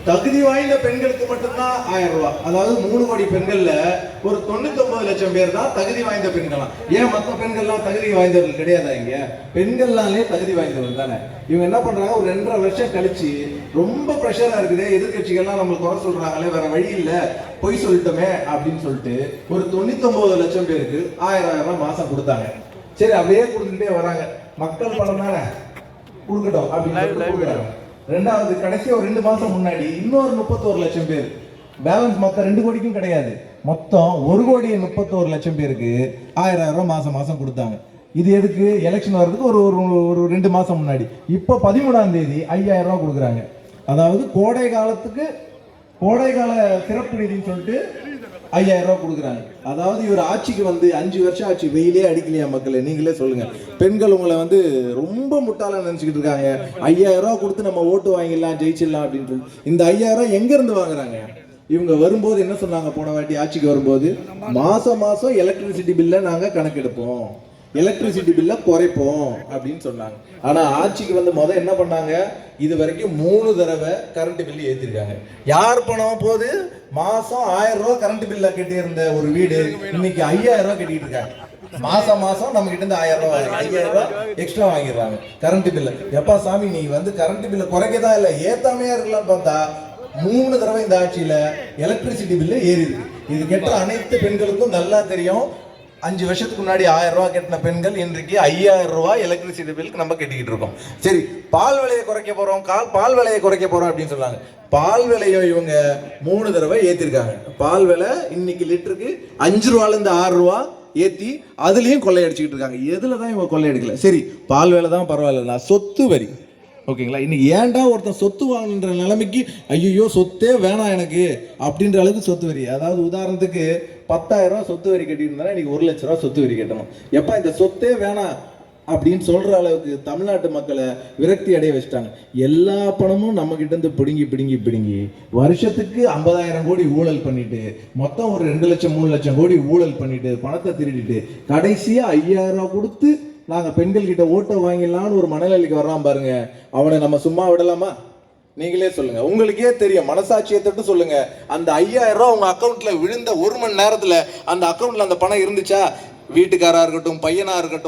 தகுதி வாய்ந்த பெண்களுக்கு மட்டும்தான் 1000 ரூபாய். அதாவது 3 கோடி பெண்கள்ல ஒரு 99 லட்சம் பேர் தான் தகுதி வாய்ந்த பெண்களாம். ஏன் மற்ற பெண்கள்லாம் தகுதி வாய்ந்தவர்கள் கிடையாதா? இங்க பெண்கள்னாலே தகுதி வாய்ந்தவர்கள் தானே. இவங்க என்ன பண்றாங்க, ஒரு 2.5 வருஷம் கழிச்சு ரொம்ப ப்ரெஷரா இருக்குது, எதிர்கட்சிகள்லாம் நம்மளுக்கு குறை சொல்றாங்களே, வேற வழி இல்ல, பொய் சொல்லிட்டோமே அப்படின்னு சொல்லிட்டு ஒரு 99 லட்சம் பேருக்கு 1000 ரூபாய் மாசம் கொடுத்தாங்க. சரி, அப்படியே கொடுத்துட்டே வராங்க. மக்கள் பணம் தானே, கொடுக்கட்டும் அப்படின்னு கொடுக்குறாங்க. ரெண்டாவது கடைசி ஒரு 2 மாசம் முன்னாடி இன்னொரு 31 லட்சம் பேர், பேலன்ஸ் மொத்தம் 2 கோடிக்கும் கிடையாது, மொத்தம் 1,31,00,000 பேருக்கு 1000 ரூபாய் மாசம் மாசம் கொடுத்தாங்க. இது எதுக்கு? எலெக்ஷன் வர்றதுக்கு ஒரு ஒரு 2 மாசம் முன்னாடி. இப்போ 13ஆம் தேதி 5000 ரூபாய் கொடுக்குறாங்க. அதாவது கோடை கால சிறப்பு நிதின்னு சொல்லிட்டு 5000 ரூபாய் கொடுக்குறாங்க. அதாவது இவர் ஆட்சிக்கு வந்து 5 வருஷம் ஆச்சு, வெயிலே அடிக்கலையா மக்களே? நீங்களே சொல்லுங்க. பெண்கள் உங்களை வந்து ரொம்ப முட்டாள நினைச்சுக்கிட்டு இருக்காங்க. 5000 ரூபாய் கொடுத்து நம்ம ஓட்டு வாங்கிடலாம், ஜெயிச்சிடலாம் அப்படின்னு சொல்லி. இந்த 5000 ரூபாய் எங்க இருந்து வாங்குறாங்க? இவங்க வரும்போது என்ன சொன்னாங்க? போன வாட்டி ஆட்சிக்கு வரும்போது மாசம் எலக்ட்ரிசிட்டி பில்ல நாங்க கணக்கெடுப்போம், எலக்ட்ரிசிட்டி பில்ல குறைப்போம் அப்படின்னு சொன்னாங்க. ஆனா ஆட்சிக்கு வந்து என்ன பண்ணாங்க? இது வரைக்கும் 3 தடவை கரண்ட் பில்லு ஏத்திருக்காங்க. யார் பணம் போது? மாசம் 1000 ரூபாய் கரண்ட் பில்ல கட்டி இருந்த ஒரு வீடு இன்னைக்கு 5000 ரூபாய் கட்டிட்டு இருக்காங்க. மாசம் நம்ம கிட்ட இருந்து 5000 ரூபாய் எக்ஸ்ட்ரா வாங்கிடுறாங்க கரண்ட் பில்ல. எப்பா சாமி, நீ வந்து கரண்ட் பில்ல குறைக்கதான் இல்ல, ஏத்தாமையா இருக்கலாம்னு பார்த்தா 3 தடவை இந்த ஆட்சியில எலக்ட்ரிசிட்டி பில்லு ஏறி இருக்கு. இது கேட்ட அனைத்து பெண்களுக்கும் நல்லா தெரியும். 5 வருஷத்துக்கு முன்னாடி 1000 ரூபாய் கட்டின பெண்கள் இன்றைக்கு 5000 ரூபாய் எலக்ட்ரிசிட்டி பில்லுக்கு நம்ம கட்டிக்கிட்டு இருக்கோம். சரி, பால் விலையை குறைக்க போறோம், பால் விலையை குறைக்க போறோம் அப்படின்னு சொன்னாங்க. பால் விலையை இவங்க 3 தடவை ஏத்திருக்காங்க. பால் விலை இன்னைக்கு லிட்டருக்கு 5 ரூபாயில இருந்து 6 ரூபாய் ஏத்தி அதுலயும் கொள்ளையடிச்சுக்கிட்டு இருக்காங்க. எதுலதான் இவங்க கொள்ளையடிக்கல? சரி, பால் விலை தான் பரவாயில்ல, சொத்து வரி. ஓகேங்களா? இன்னைக்கு ஏன்டா ஒருத்தன் சொத்து வாங்கன்ற நிலைமைக்கு, ஐயோ சொத்தே வேணாம் எனக்கு அப்படின்ற அளவுக்கு சொத்து வரி. அதாவது உதாரணத்துக்கு 10,000 ரூபாய் சொத்து வரி கட்டிட்டு இருந்தா இன்னைக்கு 1 லட்ச ரூபாய் சொத்து வரி கட்டணும். எப்ப இந்த சொத்தே வேணாம் அப்படின்னு சொல்ற அளவுக்கு தமிழ்நாட்டு மக்களை விரக்தி அடைய வச்சுட்டாங்க. எல்லா பணமும் நம்ம கிட்ட இருந்து பிடுங்கி வருஷத்துக்கு 50,000 கோடி ஊழல் பண்ணிட்டு, மொத்தம் ஒரு 2 லட்சம் 3 லட்சம் கோடி ஊழல் பண்ணிட்டு, பணத்தை திருடிட்டு, கடைசியா 5000 ரூபாய் கொடுத்து நாங்க பெண்கள் கிட்ட ஓட்டை வாங்கிடலாம்னு ஒரு மனநிலைக்கு வர்றான் பாருங்க. அவனை நம்ம சும்மா விடலாமா? நீங்களே சொல்லுங்க. உங்களுக்கே தெரியும், மனசாட்சியை தொட்டு சொல்லுங்க. அந்த 5000 ரூபாய் உங்க அக்கௌண்ட்ல விழுந்த 1 மணி நேரத்துல அந்த அக்கௌண்ட்ல அந்த பணம் இருந்துச்சா? வீட்டுக்காரா இருக்கட்டும், பையனா இருக்கட்டும்,